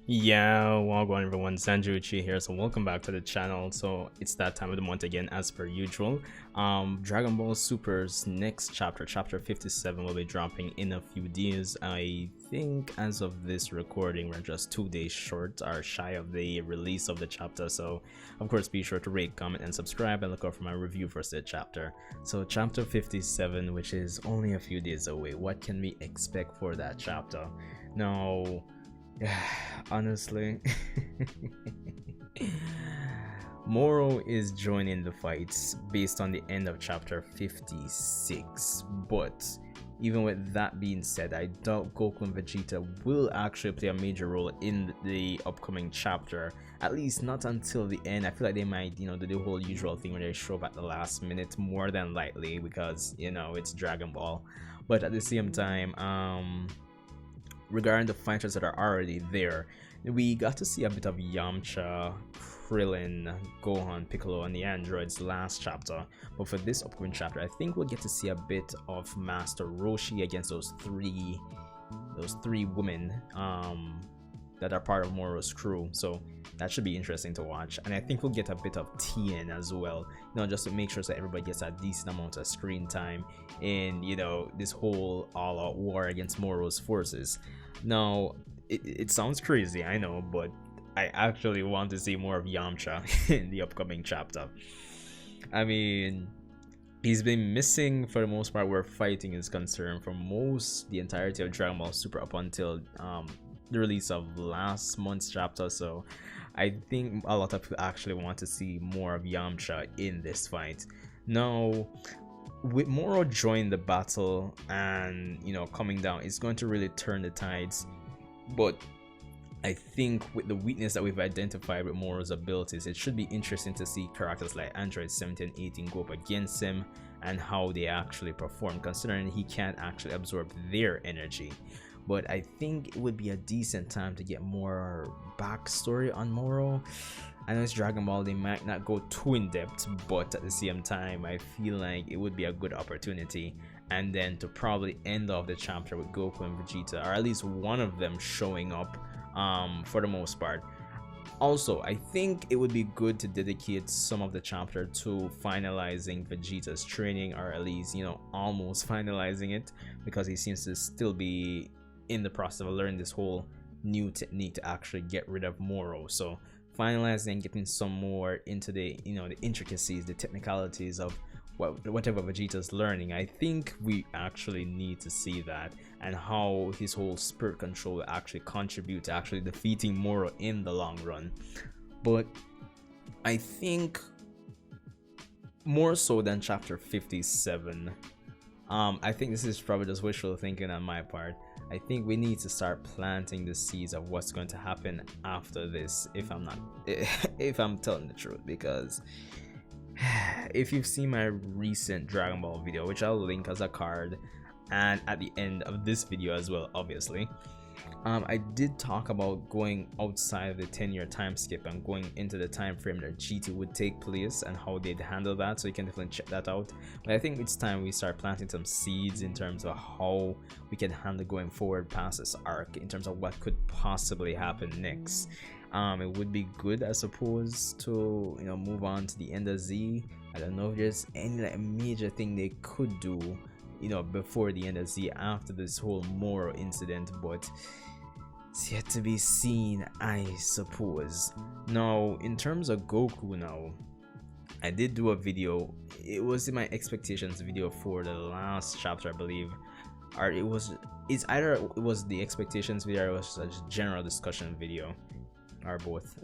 Yeah, welcome everyone, Sanjuichi here. So welcome back to the channel. So it's that time of the month again, as per usual. Dragon Ball Super's next chapter, chapter 57, will be dropping in a few days. I think as of this recording, we're just 2 days short or shy of the release of the chapter. So of course, be sure to rate, comment, and subscribe, and look out for my review for said chapter. So chapter 57, which is only a few days away, what can we expect for that chapter? Now, honestly, Moro is joining the fights based on the end of chapter 56, but even with that being said, I doubt Goku and Vegeta will actually play a major role in the upcoming chapter, at least not until the end. I feel like they might, do the whole usual thing where they show up at the last minute, more than likely, because it's Dragon Ball. But at the same time, regarding the fighters that are already there, we got to see a bit of Yamcha, Krillin, Gohan, Piccolo, and the androids last chapter. But for this upcoming chapter, I think we'll get to see a bit of Master Roshi against those three women that are part of Moro's crew. So that should be interesting to watch. And I think we'll get a bit of Tien as well, just to make sure that everybody gets a decent amount of screen time in this whole all-out war against Moro's forces. Now, it sounds crazy, I know, but I actually want to see more of Yamcha in the upcoming chapter. I mean, he's been missing for the most part where fighting is concerned for the entirety of Dragon Ball Super up until the release of last month's chapter. So I think a lot of people actually want to see more of Yamcha in this fight. Now, with Moro joining the battle and coming down, it's going to really turn the tides. But I think with the weakness that we've identified with Moro's abilities, it should be interesting to see characters like Android 17 and 18 go up against him and how they actually perform, considering he can't actually absorb their energy. But I think it would be a decent time to get more backstory on Moro. I know it's Dragon Ball, they might not go too in depth, but at the same time, I feel like it would be a good opportunity. And then to probably end off the chapter with Goku and Vegeta, or at least one of them showing up for the most part. Also, I think it would be good to dedicate some of the chapter to finalizing Vegeta's training, or at least, almost finalizing it, because he seems to still be in the process of learning this whole new technique to actually get rid of Moro. So finalizing and getting some more into the the intricacies, the technicalities of whatever Vegeta's learning, I think we actually need to see that, and how his whole spirit control will actually contribute to actually defeating Moro in the long run. But I think more so than chapter 57, I think this is probably just wishful thinking on my part. I think we need to start planting the seeds of what's going to happen after this, if I'm telling the truth, because if you've seen my recent Dragon Ball video, which I'll link as a card and at the end of this video as well, obviously, I did talk about going outside of the 10-year time skip and going into the time frame that GT would take place and how they'd handle that, so you can definitely check that out. But I think it's time we start planting some seeds in terms of how we can handle going forward past this arc, in terms of what could possibly happen next. It would be good, I suppose, to move on to the end of Z. I don't know if there's any major thing they could do before the end of Z after this whole Moro incident, but it's yet to be seen, I suppose. Now, in terms of Goku, now, I did do a video. It was in my expectations video for the last chapter, I believe, or it's either it was the expectations video or it was a general discussion video, or both.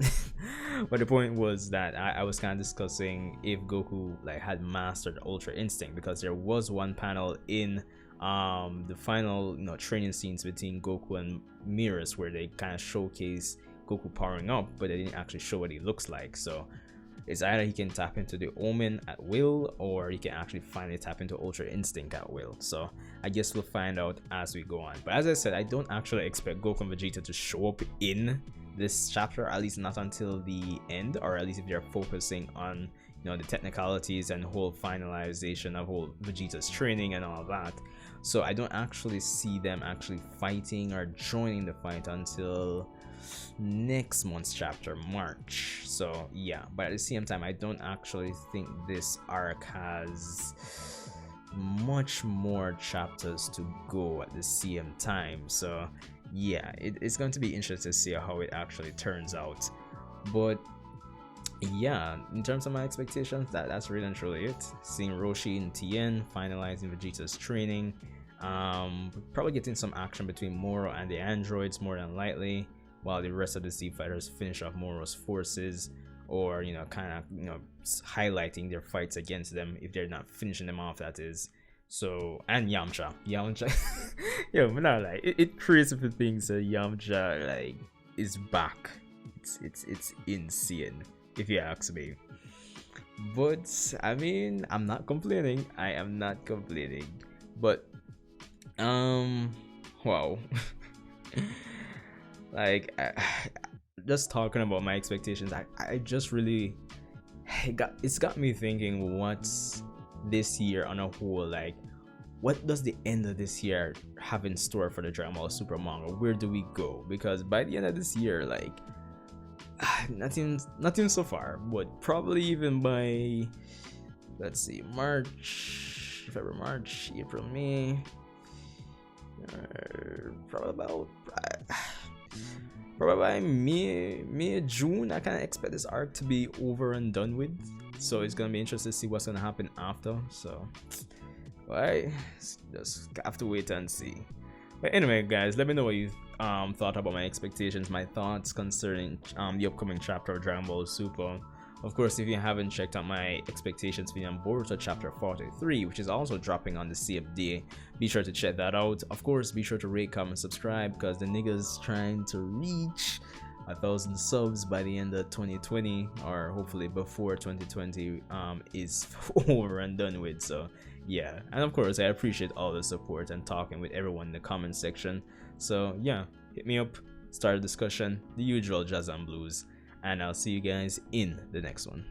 But the point was that I was kind of discussing if Goku had mastered Ultra Instinct, because there was one panel in the final training scenes between Goku and Mirrors where they kind of showcase Goku powering up, but they didn't actually show what he looks like. So it's either he can tap into the Omen at will, or he can actually finally tap into Ultra Instinct at will. So I guess we'll find out as we go on. But as I said, I don't actually expect Goku and Vegeta to show up in this chapter, at least not until the end, or at least if they're focusing on the technicalities and whole finalization of whole Vegeta's training and all that. so I don't actually see them actually fighting or joining the fight until next month's chapter, March. So yeah, but at the same time, I don't actually think this arc has much more chapters to go at the same time. So yeah, it's going to be interesting to see how it actually turns out. But yeah, in terms of my expectations, that's really and truly it. Seeing Roshi and Tien finalizing Vegeta's training, probably getting some action between Moro and the androids more than likely, while the rest of the Z fighters finish off Moro's forces, or kind of highlighting their fights against them if they're not finishing them off, that is. So, and Yamcha yo, but not like it crazy for things that Yamcha like is back. It's insane if you ask me. But I mean, I'm not complaining. I am not complaining. But wow. Like just talking about my expectations, I just really it's got me thinking, what's this year on a whole, like what does the end of this year have in store for the Dragon Ball Super manga? Where do we go? Because by the end of this year, like nothing so far, but probably even by, let's see, March, February, March, April, May, probably by May, June, I kind of expect this arc to be over and done with. So it's gonna be interesting to see what's gonna happen after. So I just have to wait and see. But anyway, guys, let me know what you thought about my expectations, my thoughts concerning the upcoming chapter of Dragon Ball Super. Of course, if you haven't checked out my expectations for Boruto chapter 43, which is also dropping on the CFD, be sure to check that out. Of course, be sure to rate, comment, subscribe, because the nigga's trying to reach 1,000 subs by the end of 2020, or hopefully before 2020 is over and done with. So yeah, and of course I appreciate all the support and talking with everyone in the comment section. So yeah, hit me up, start a discussion, the usual jazz and blues, and I'll see you guys in the next one.